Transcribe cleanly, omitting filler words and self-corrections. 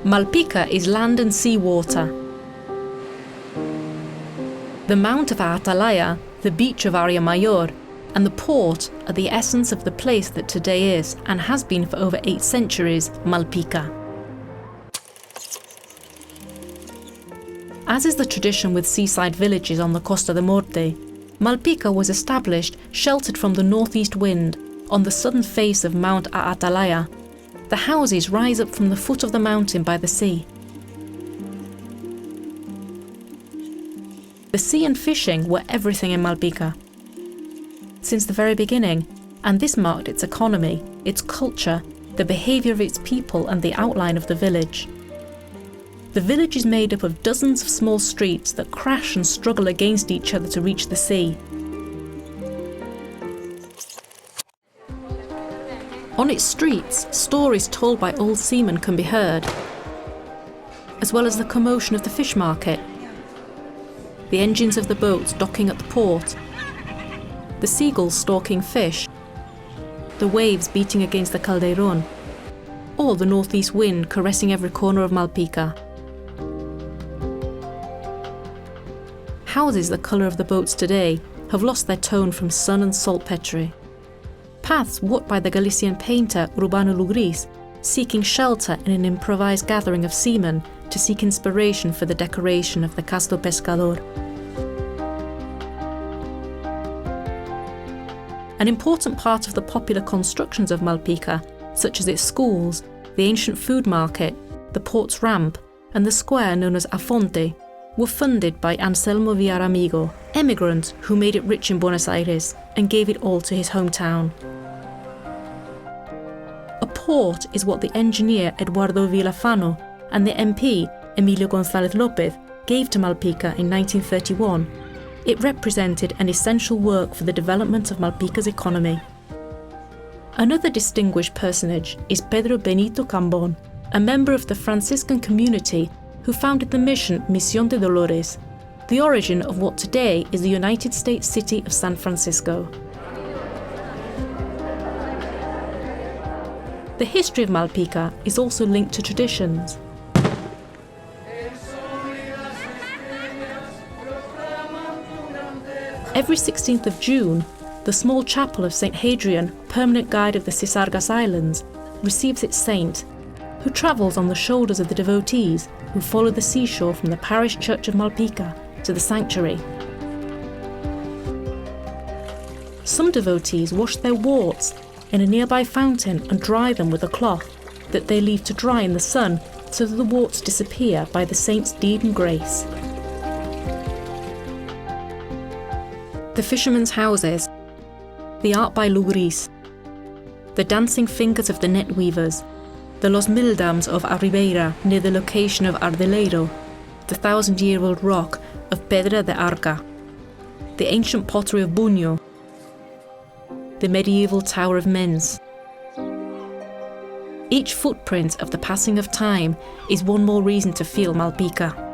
Malpica is land and sea water. The Mount of A Atalaia, the beach of Area Maior, and the port are the essence of the place that today is, and has been for over 8 centuries, Malpica. As is the tradition with seaside villages on the Costa de Morte, Malpica was established sheltered from the northeast wind on the southern face of Mount A Atalaia. The houses rise up from the foot of the mountain by the sea. The sea and fishing were everything in Malpica since the very beginning, and this marked its economy, its culture, the behaviour of its people and the outline of the village. The village is made up of dozens of small streets that crash and struggle against each other to reach the sea. On its streets, stories told by old seamen can be heard, as well as the commotion of the fish market, the engines of the boats docking at the port, the seagulls stalking fish, the waves beating against the calderon, or the northeast wind caressing every corner of Malpica. Houses the colour of the boats today have lost their tone from sun and saltpetre. Paths walked by the Galician painter Urbano Lugris, seeking shelter in an improvised gathering of seamen to seek inspiration for the decoration of the Casto Pescador. An important part of the popular constructions of Malpica, such as its schools, the ancient food market, the port's ramp, and the square known as A Fonte, were funded by Anselmo Villaramigo, emigrant who made it rich in Buenos Aires and gave it all to his hometown. A port is what the engineer Eduardo Villafano and the MP Emilio González López gave to Malpica in 1931. It represented an essential work for the development of Malpica's economy. Another distinguished personage is Pedro Benito Cambón, a member of the Franciscan community who founded the mission Misión de Dolores, the origin of what today is the United States city of San Francisco. The history of Malpica is also linked to traditions. Every 16th of June, the small chapel of St. Hadrian, permanent guide of the Cisargas Islands, receives its saint, who travels on the shoulders of the devotees who follow the seashore from the parish church of Malpica to the sanctuary. Some devotees wash their warts in a nearby fountain and dry them with a cloth that they leave to dry in the sun so that the warts disappear by the saint's deed and grace. The fishermen's houses, the art by Lugris, the dancing fingers of the net weavers, the Los Mildams of Arribeira near the location of Ardeleiro, the 1,000-year-old rock of Pedra de Arca, the ancient pottery of Buño, the medieval Tower of Mens. Each footprint of the passing of time is one more reason to feel Malpica.